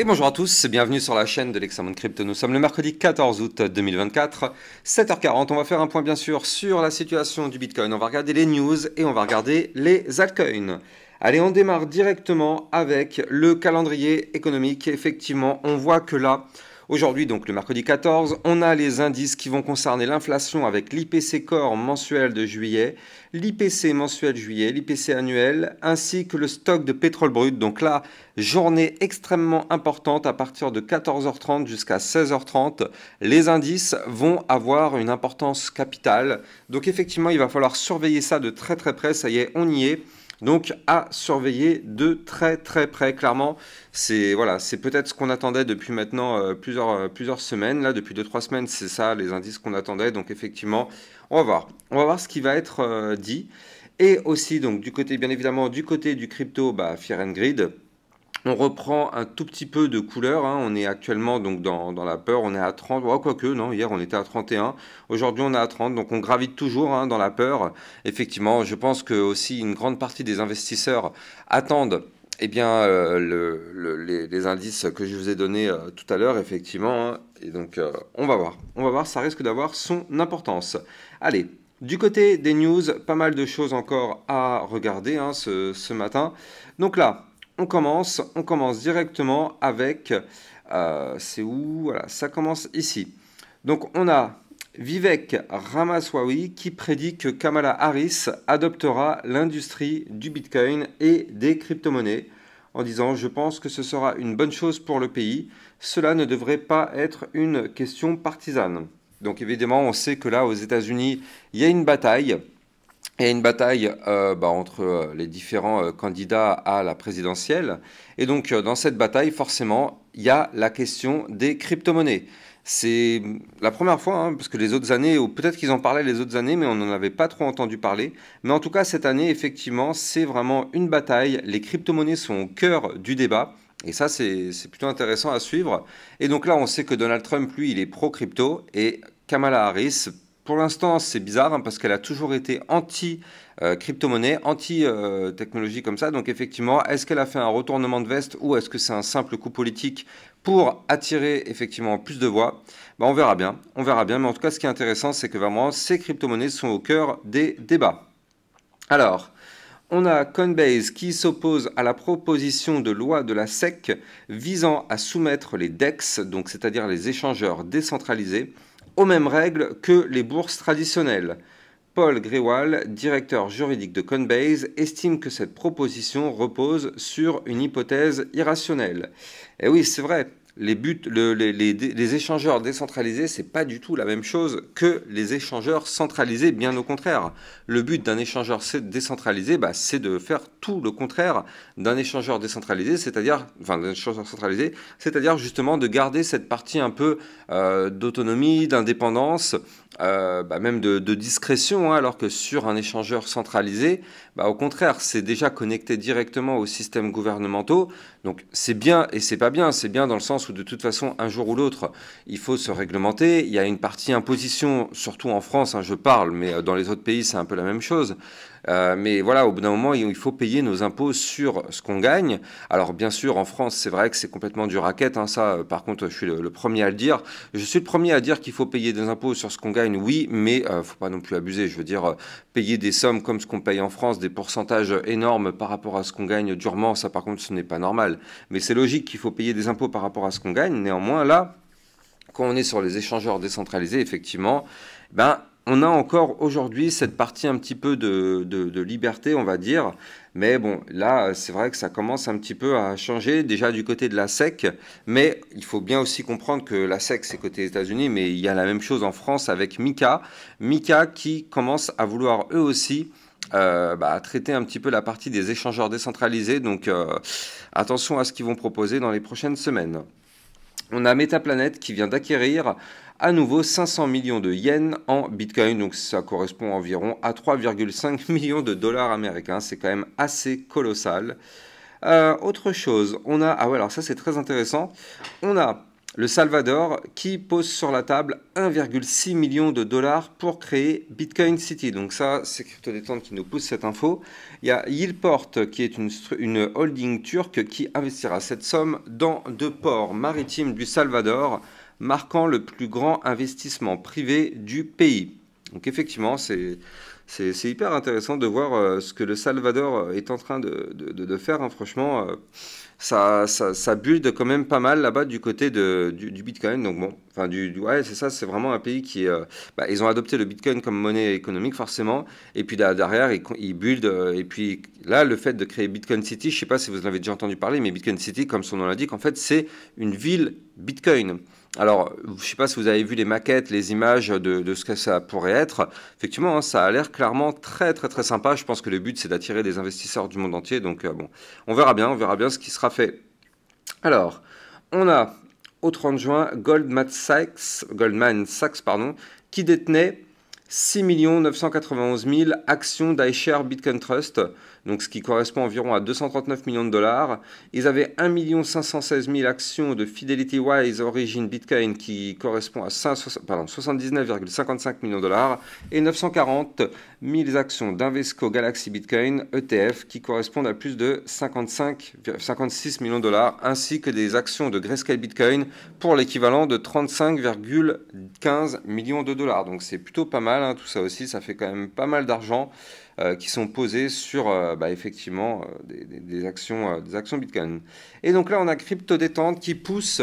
bonjour à tous, bienvenue sur la chaîne de l'Examen Crypto. Nous sommes le mercredi 14 août 2024, 7h40. On va faire un point bien sûr sur la situation du Bitcoin. On va regarder les news et on va regarder les altcoins. Allez, on démarre directement avec le calendrier économique. Effectivement, on voit que là, aujourd'hui, donc le mercredi 14, on a les indices qui vont concerner l'inflation avec l'IPC Core mensuel de juillet, l'IPC mensuel juillet, l'IPC annuel, ainsi que le stock de pétrole brut. Donc là, journée extrêmement importante à partir de 14h30 jusqu'à 16h30. Les indices vont avoir une importance capitale. Donc effectivement, il va falloir surveiller ça de très très près. Ça y est, on y est. Donc à surveiller de très très près. Clairement, c'est voilà, c'est peut-être ce qu'on attendait depuis maintenant plusieurs semaines. Là, depuis 2-3 semaines, c'est ça les indices qu'on attendait. Donc effectivement, on va voir ce qui va être dit. Et aussi donc du côté, bien évidemment, du côté du crypto, Fear and Greed. On reprend un tout petit peu de couleur, hein. On est actuellement donc dans la peur, on est à 30, oh, quoique, non, hier on était à 31, aujourd'hui on est à 30, donc on gravite toujours hein, dans la peur. Effectivement, je pense que aussi une grande partie des investisseurs attendent eh bien, les indices que je vous ai donnés tout à l'heure, effectivement, hein. Et donc on va voir, ça risque d'avoir son importance. Allez. Du côté des news, pas mal de choses encore à regarder hein, ce matin. Donc là, on commence directement avec, c'est où? Voilà, ça commence ici. Donc on a Vivek Ramaswamy qui prédit que Kamala Harris adoptera l'industrie du Bitcoin et des crypto-monnaies en disant « Je pense que ce sera une bonne chose pour le pays. Cela ne devrait pas être une question partisane. » Donc évidemment, on sait que là, aux États-Unis, il y a une bataille. Il y a une bataille entre les différents candidats à la présidentielle. Et donc, dans cette bataille, forcément, il y a la question des crypto-monnaies. C'est la première fois, hein, parce que les autres années, ou peut-être qu'ils en parlaient les autres années, mais on n'en avait pas trop entendu parler. Mais en tout cas, cette année, effectivement, c'est vraiment une bataille. Les crypto-monnaies sont au cœur du débat. Et ça, c'est plutôt intéressant à suivre. Et donc là, on sait que Donald Trump, lui, il est pro-crypto. Et Kamala Harris, pour l'instant, c'est bizarre hein, parce qu'elle a toujours été anti-crypto-monnaie, anti-technologie comme ça. Donc effectivement, est-ce qu'elle a fait un retournement de veste ou est-ce que c'est un simple coup politique pour attirer effectivement plus de voix? On verra bien. Mais en tout cas, ce qui est intéressant, c'est que vraiment, ces crypto-monnaies sont au cœur des débats. Alors, on a Coinbase qui s'oppose à la proposition de loi de la SEC visant à soumettre les DEX, donc c'est-à-dire les échangeurs décentralisés, aux mêmes règles que les bourses traditionnelles. Paul Grewal, directeur juridique de Coinbase, estime que cette proposition repose sur une hypothèse irrationnelle. Et oui, c'est vrai. Les échangeurs décentralisés, c'est pas du tout la même chose que les échangeurs centralisés, bien au contraire. Le but d'un échangeur décentralisé, c'est de faire tout le contraire d'un échangeur décentralisé, c'est-à-dire justement de garder cette partie un peu d'autonomie, d'indépendance, même de discrétion, hein, alors que sur un échangeur centralisé, au contraire, c'est déjà connecté directement aux systèmes gouvernementaux. Donc c'est bien et c'est pas bien. C'est bien dans le sens où de toute façon, un jour ou l'autre, il faut se réglementer. Il y a une partie imposition, surtout en France, hein, je parle, mais dans les autres pays, c'est un peu la même chose. Mais voilà, au bout d'un moment, il faut payer nos impôts sur ce qu'on gagne. Alors bien sûr, en France, c'est vrai que c'est complètement du racket. Hein, ça, par contre, je suis le premier à le dire. Je suis le premier à dire qu'il faut payer des impôts sur ce qu'on gagne, oui, mais faut pas non plus abuser. Je veux dire, payer des sommes comme ce qu'on paye en France, des pourcentages énormes par rapport à ce qu'on gagne durement, ça par contre, ce n'est pas normal. Mais c'est logique qu'il faut payer des impôts par rapport à ce qu'on gagne. Néanmoins, là, quand on est sur les échangeurs décentralisés, effectivement, on a encore aujourd'hui cette partie un petit peu de liberté, on va dire. Mais bon, là, c'est vrai que ça commence un petit peu à changer, déjà du côté de la SEC. Mais il faut bien aussi comprendre que la SEC, c'est côté États-Unis, mais il y a la même chose en France avec MiCA. MiCA qui commence à vouloir eux aussi traiter un petit peu la partie des échangeurs décentralisés. Donc, attention à ce qu'ils vont proposer dans les prochaines semaines. On a Metaplanet qui vient d'acquérir à nouveau 500 millions de yens en Bitcoin, donc ça correspond environ à 3,5 millions de dollars américains, c'est quand même assez colossal. Autre chose, on a, alors ça c'est très intéressant, on a le Salvador qui pose sur la table 1,6 million de dollars pour créer Bitcoin City. Donc ça, c'est Crypto Détente qui nous pousse cette info. Il y a Yieldport qui est une holding turque qui investira cette somme dans 2 ports maritimes du Salvador, marquant le plus grand investissement privé du pays. Donc effectivement, c'est hyper intéressant de voir ce que le Salvador est en train de faire. Hein. Franchement, ça build quand même pas mal là-bas du côté du Bitcoin. Donc bon, enfin ouais, c'est ça, c'est vraiment un pays qui ils ont adopté le Bitcoin comme monnaie économique forcément. Et puis derrière, ils build. Et puis là, le fait de créer Bitcoin City, je sais pas si vous en avez déjà entendu parler, mais Bitcoin City, comme son nom l'indique, en fait, c'est une ville Bitcoin. Alors, je ne sais pas si vous avez vu les maquettes, les images de ce que ça pourrait être. Effectivement, hein, ça a l'air clairement très très très sympa. Je pense que le but, c'est d'attirer des investisseurs du monde entier. Donc, bon, on verra bien ce qui sera fait. Alors, on a au 30 juin Goldman Sachs, qui détenait 6 991 000 actions d'iShares Bitcoin Trust, donc ce qui correspond environ à 239 millions de dollars. Ils avaient 1 516 000 actions de Fidelity Wise Origin Bitcoin qui correspond à 79,55 millions de dollars et 940 000 actions d'Invesco Galaxy Bitcoin ETF qui correspondent à plus de 56 millions de dollars, ainsi que des actions de Grayscale Bitcoin pour l'équivalent de 35,15 millions de dollars. Donc c'est plutôt pas mal, hein, tout ça aussi, ça fait quand même pas mal d'argent qui sont posés sur effectivement des actions Bitcoin. Et donc là, on a Crypto Détente qui pousse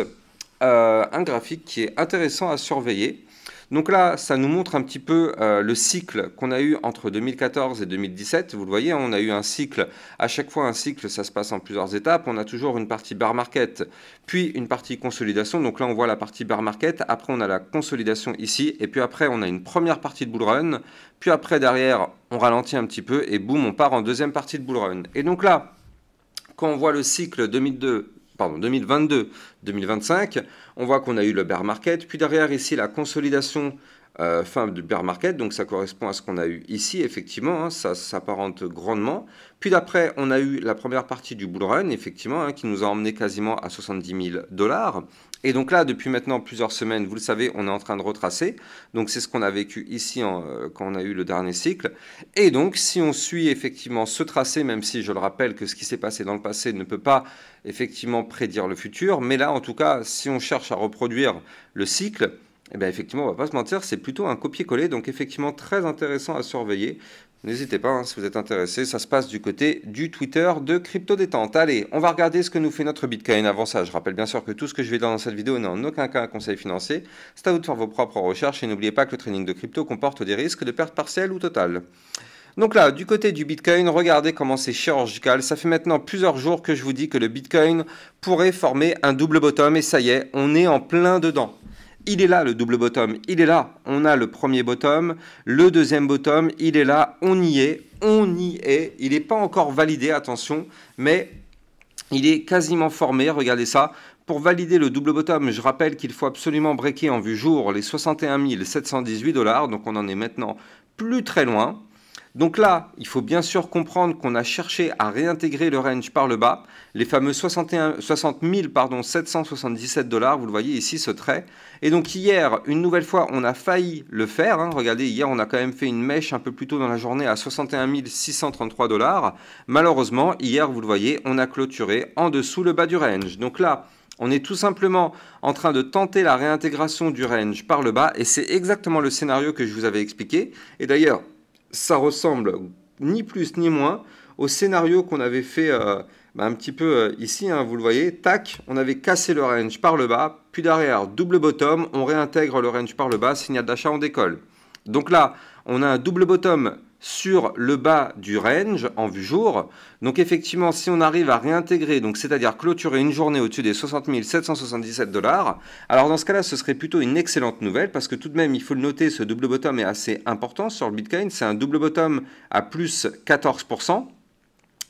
un graphique qui est intéressant à surveiller. Donc là, ça nous montre un petit peu le cycle qu'on a eu entre 2014 et 2017. Vous le voyez, on a eu un cycle. À chaque fois, un cycle, ça se passe en plusieurs étapes. On a toujours une partie bear market, puis une partie consolidation. Donc là, on voit la partie bear market. Après, on a la consolidation ici. Et puis après, on a une première partie de bull run. Puis après, derrière, on ralentit un petit peu. Et boum, on part en deuxième partie de bull run. Et donc là, quand on voit le cycle 2022-2025, on voit qu'on a eu le bear market, puis derrière ici la consolidation fin du bear market, donc ça correspond à ce qu'on a eu ici, effectivement, hein, ça s'apparente grandement. Puis d'après, on a eu la première partie du bull run, effectivement, hein, qui nous a emmené quasiment à 70 000 dollars. Et donc là, depuis maintenant plusieurs semaines, vous le savez, on est en train de retracer. Donc c'est ce qu'on a vécu ici quand on a eu le dernier cycle. Et donc, si on suit effectivement ce tracé, même si je le rappelle que ce qui s'est passé dans le passé ne peut pas effectivement prédire le futur, mais là, en tout cas, si on cherche à reproduire le cycle, eh bien, effectivement, on va pas se mentir, c'est plutôt un copier-coller, donc effectivement très intéressant à surveiller. N'hésitez pas, hein, si vous êtes intéressé, ça se passe du côté du Twitter de Crypto Détente. Allez, on va regarder ce que nous fait notre Bitcoin. Avant ça, je rappelle bien sûr que tout ce que je vais dire dans cette vidéo n'est en aucun cas un conseil financier. C'est à vous de faire vos propres recherches et n'oubliez pas que le trading de crypto comporte des risques de perte partielle ou totale. Donc là, du côté du Bitcoin, regardez comment c'est chirurgical. Ça fait maintenant plusieurs jours que je vous dis que le Bitcoin pourrait former un double bottom et ça y est, on est en plein dedans. Il est là le double bottom, il est là. On a le premier bottom, le deuxième bottom, il est là, on y est. Il n'est pas encore validé, attention, mais il est quasiment formé, regardez ça. Pour valider le double bottom, je rappelle qu'il faut absolument breaker en vue jour les 61 718 dollars, donc on en est maintenant plus très loin. Donc là, il faut bien sûr comprendre qu'on a cherché à réintégrer le range par le bas, les fameux 60 777 dollars, vous le voyez ici ce trait. Et donc hier, une nouvelle fois, on a failli le faire. Hein. Regardez, hier, on a quand même fait une mèche un peu plus tôt dans la journée à 61 633 dollars. Malheureusement, hier, vous le voyez, on a clôturé en dessous le bas du range. Donc là, on est tout simplement en train de tenter la réintégration du range par le bas et c'est exactement le scénario que je vous avais expliqué. Et d'ailleurs, ça ressemble ni plus ni moins au scénario qu'on avait fait un petit peu ici, hein, vous le voyez, tac, on avait cassé le range par le bas, puis derrière, double bottom, on réintègre le range par le bas, signal d'achat, on décolle. Donc là, on a un double bottom sur le bas du range en vue jour. Donc effectivement, si on arrive à réintégrer, donc c'est-à-dire clôturer une journée au-dessus des 60 777 dollars, alors dans ce cas-là, ce serait plutôt une excellente nouvelle parce que tout de même, il faut le noter, ce double bottom est assez important sur le Bitcoin. C'est un double bottom à plus 14%,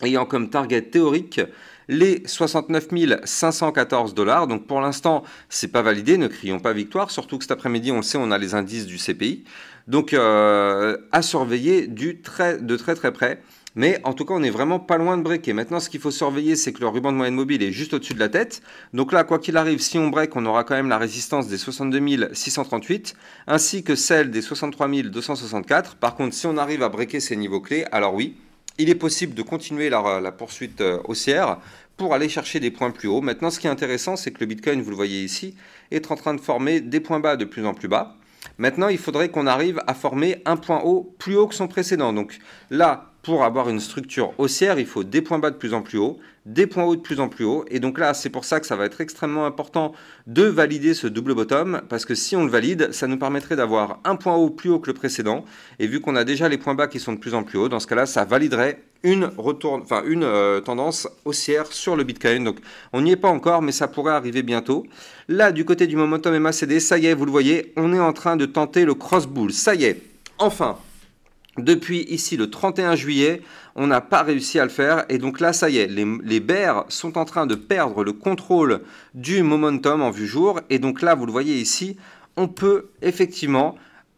ayant comme target théorique les 69 514 dollars. Donc pour l'instant, c'est pas validé, ne crions pas victoire, surtout que cet après-midi, on le sait, on a les indices du CPI. Donc à surveiller de très très près. Mais en tout cas, on n'est vraiment pas loin de breaker. Maintenant, ce qu'il faut surveiller, c'est que le ruban de moyenne mobile est juste au-dessus de la tête. Donc là, quoi qu'il arrive, si on break, on aura quand même la résistance des 62 638, ainsi que celle des 63 264. Par contre, si on arrive à breaker ces niveaux clés, alors oui, il est possible de continuer la poursuite haussière pour aller chercher des points plus hauts. Maintenant, ce qui est intéressant, c'est que le Bitcoin, vous le voyez ici, est en train de former des points bas de plus en plus bas. Maintenant, il faudrait qu'on arrive à former un point haut plus haut que son précédent. Donc là, pour avoir une structure haussière, il faut des points bas de plus en plus haut, des points hauts de plus en plus haut. Et donc là, c'est pour ça que ça va être extrêmement important de valider ce double bottom, parce que si on le valide, ça nous permettrait d'avoir un point haut plus haut que le précédent. Et vu qu'on a déjà les points bas qui sont de plus en plus hauts, dans ce cas-là, ça validerait une tendance haussière sur le Bitcoin. Donc on n'y est pas encore, mais ça pourrait arriver bientôt. Là, du côté du momentum MACD, ça y est, vous le voyez, on est en train de tenter le cross bull. Ça y est, enfin. Depuis ici le 31 juillet, on n'a pas réussi à le faire. Et donc là, ça y est, les bears sont en train de perdre le contrôle du momentum en vue jour. Et donc là, vous le voyez ici, on peut effectivement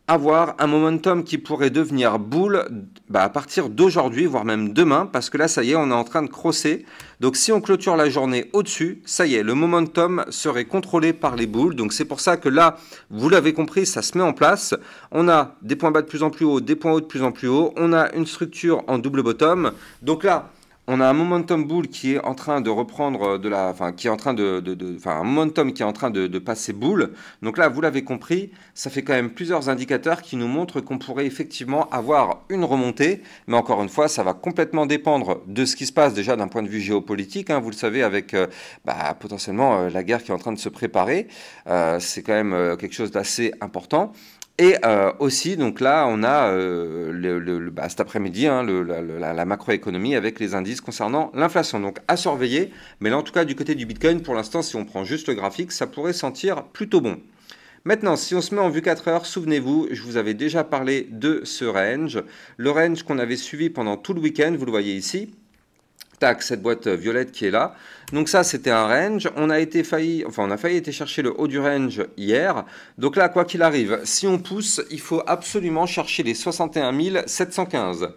avoir un momentum qui pourrait devenir bull à partir d'aujourd'hui, voire même demain, parce que là, ça y est, on est en train de crosser. Donc si on clôture la journée au-dessus, ça y est, le momentum serait contrôlé par les bulls. Donc c'est pour ça que là, vous l'avez compris, ça se met en place. On a des points bas de plus en plus haut, des points hauts de plus en plus haut. On a une structure en double bottom. Donc là, on a un momentum bull qui est en train de reprendre un momentum qui est en train de passer bull. Donc là, vous l'avez compris, ça fait quand même plusieurs indicateurs qui nous montrent qu'on pourrait effectivement avoir une remontée. Mais encore une fois, ça va complètement dépendre de ce qui se passe déjà d'un point de vue géopolitique. Hein, vous le savez, avec potentiellement la guerre qui est en train de se préparer. C'est quand même quelque chose d'assez important. Et aussi, donc là, on a cet après-midi la macroéconomie avec les indices concernant l'inflation. Donc à surveiller, mais là en tout cas du côté du Bitcoin, pour l'instant, si on prend juste le graphique, ça pourrait sentir plutôt bon. Maintenant, si on se met en vue 4 heures, souvenez-vous, je vous avais déjà parlé de ce range. Le range qu'on avait suivi pendant tout le week-end, vous le voyez ici. Tac, cette boîte violette qui est là. Donc ça, c'était un range. On a failli été chercher le haut du range hier. Donc là, quoi qu'il arrive, si on pousse, il faut absolument chercher les 61 715.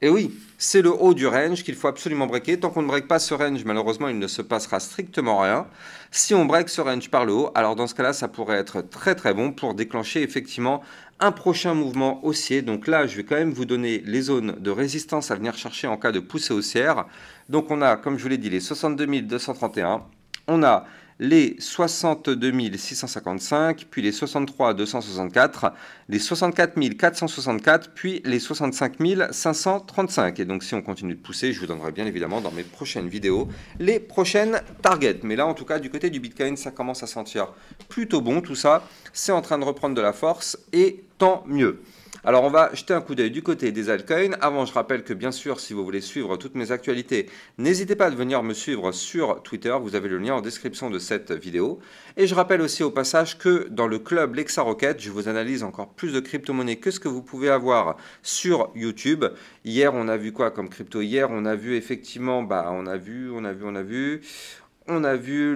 Et oui, c'est le haut du range qu'il faut absolument breaker. Tant qu'on ne break pas ce range, malheureusement, il ne se passera strictement rien. Si on break ce range par le haut, alors dans ce cas-là, ça pourrait être très très bon pour déclencher effectivement un prochain mouvement haussier. Donc là, je vais quand même vous donner les zones de résistance à venir chercher en cas de poussée haussière. Donc on a, comme je vous l'ai dit, les 62 231. On a les 62 655, puis les 63 264, les 64 464, puis les 65 535. Et donc si on continue de pousser, je vous donnerai bien évidemment dans mes prochaines vidéos les prochaines targets. Mais là, en tout cas, du côté du Bitcoin, ça commence à sentir plutôt bon tout ça. C'est en train de reprendre de la force et tant mieux. Alors on va jeter un coup d'œil du côté des altcoins. Avant, je rappelle que bien sûr, si vous voulez suivre toutes mes actualités, n'hésitez pas à venir me suivre sur Twitter. Vous avez le lien en description de cette vidéo. Et je rappelle aussi au passage que dans le club Lexa Rocket, je vous analyse encore plus de crypto-monnaies que ce que vous pouvez avoir sur YouTube. Hier, on a vu quoi comme crypto? Hier, on a vu effectivement, on a vu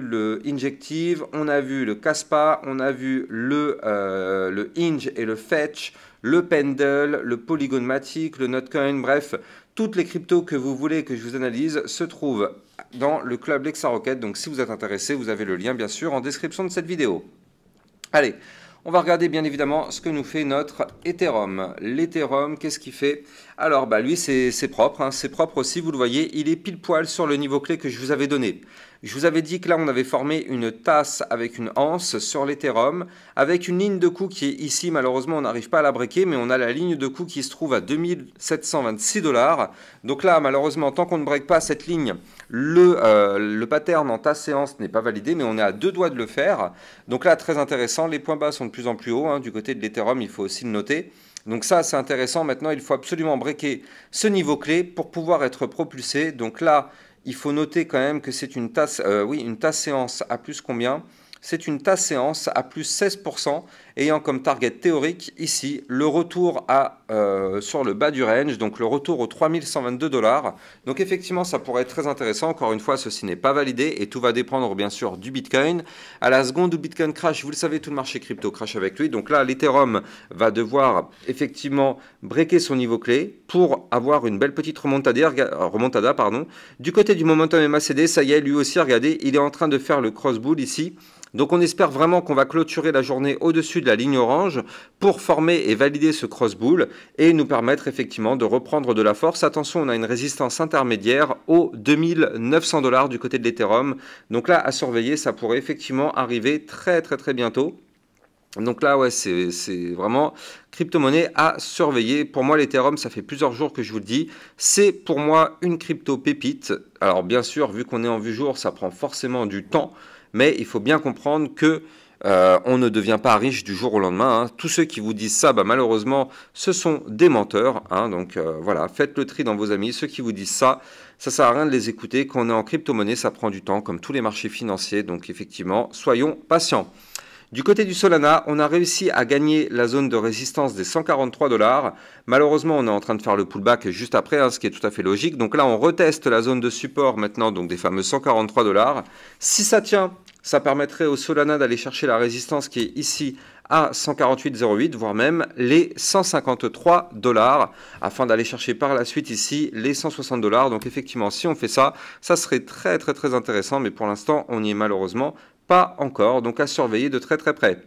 le Injective, on a vu le Kaspa, on a vu le Inge et le Fetch, le Pendle, le Polygon Matic, le Notcoin, bref, toutes les cryptos que vous voulez que je vous analyse se trouvent dans le club Lexa Rocket. Donc si vous êtes intéressé, vous avez le lien bien sûr en description de cette vidéo. Allez, on va regarder bien évidemment ce que nous fait notre Ethereum. L'Ethereum, qu'est-ce qu'il fait? Alors lui c'est propre, hein, c'est propre aussi, vous le voyez, il est pile poil sur le niveau clé que je vous avais donné. Je vous avais dit que là on avait formé une tasse avec une anse sur l'Ethereum, avec une ligne de coup qui est ici, malheureusement on n'arrive pas à la breaker, mais on a la ligne de coup qui se trouve à 2726 $. Donc là malheureusement tant qu'on ne break pas cette ligne, le pattern en tasse séance n'est pas validé, mais on est à deux doigts de le faire. Donc là très intéressant, les points bas sont de plus en plus hauts, hein, du côté de l'Ethereum il faut aussi le noter. Donc ça, c'est intéressant. Maintenant, il faut absolument breaker ce niveau clé pour pouvoir être propulsé. Donc là, il faut noter quand même que c'est une tasse, une tasse séance à plus combien? C'est une tasse séance à plus 16%, ayant comme target théorique ici le retour à sur le bas du range, donc le retour aux 3122 $. Donc effectivement, ça pourrait être très intéressant. Encore une fois, ceci n'est pas validé et tout va dépendre bien sûr du Bitcoin. À la seconde où Bitcoin crash, vous le savez, tout le marché crypto crash avec lui. Donc là, l'Ethereum va devoir effectivement breaker son niveau clé pour avoir une belle petite remontada, pardon. Du côté du momentum MACD, ça y est, lui aussi, regardez, il est en train de faire le cross bull ici. Donc on espère vraiment qu'on va clôturer la journée au-dessus de la ligne orange pour former et valider ce cross bull et nous permettre effectivement de reprendre de la force. Attention, on a une résistance intermédiaire aux 2900 $ du côté de l'Ethereum. Donc là, à surveiller, ça pourrait effectivement arriver très bientôt. Donc là, ouais, c'est vraiment crypto-monnaie à surveiller. Pour moi, l'Ethereum, ça fait plusieurs jours que je vous le dis. C'est pour moi une crypto-pépite. Alors bien sûr, vu qu'on est en vue jour, ça prend forcément du temps. Mais il faut bien comprendre que on ne devient pas riche du jour au lendemain. Hein. Tous ceux qui vous disent ça, bah, malheureusement, ce sont des menteurs. Hein. Donc voilà, faites le tri dans vos amis. Ceux qui vous disent ça, ça sert à rien de les écouter. Quand on est en crypto-monnaie, ça prend du temps, comme tous les marchés financiers. Donc effectivement, soyons patients. Du côté du Solana, on a réussi à gagner la zone de résistance des 143 $. Malheureusement, on est en train de faire le pullback juste après, hein, ce qui est tout à fait logique. Donc là, on reteste la zone de support maintenant, donc des fameux 143 $. Si ça tient, ça permettrait au Solana d'aller chercher la résistance qui est ici à 148,08, voire même les 153 $, afin d'aller chercher par la suite ici les 160 $. Donc effectivement, si on fait ça, ça serait très intéressant, mais pour l'instant, on n'y est malheureusement pas encore, donc à surveiller de très près.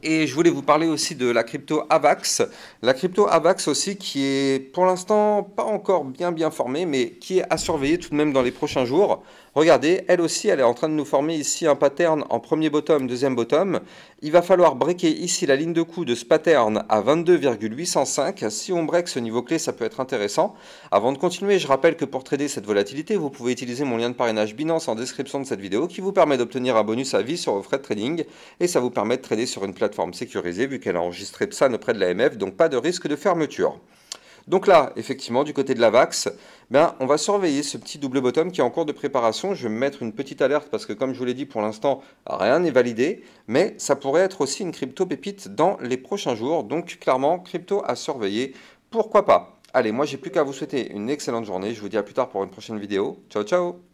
Et je voulais vous parler aussi de la crypto AVAX. La crypto AVAX aussi qui est pour l'instant pas encore bien formée, mais qui est à surveiller tout de même dans les prochains jours. Regardez, elle aussi, elle est en train de nous former ici un pattern en premier bottom, deuxième bottom. Il va falloir breaker ici la ligne de coup de ce pattern à 22,805. Si on break ce niveau clé, ça peut être intéressant. Avant de continuer, je rappelle que pour trader cette volatilité, vous pouvez utiliser mon lien de parrainage Binance en description de cette vidéo qui vous permet d'obtenir un bonus à vie sur vos frais de trading et ça vous permet de trader sur une plateforme sécurisée vu qu'elle a enregistré PSAN auprès de l'AMF, donc pas de risque de fermeture. Donc là, effectivement, du côté de la VAX, ben, on va surveiller ce petit double bottom qui est en cours de préparation. Je vais me mettre une petite alerte parce que, comme je vous l'ai dit, pour l'instant, rien n'est validé. Mais ça pourrait être aussi une crypto pépite dans les prochains jours. Donc, clairement, crypto à surveiller. Pourquoi pas? Allez, moi, j'ai plus qu'à vous souhaiter une excellente journée. Je vous dis à plus tard pour une prochaine vidéo. Ciao, ciao!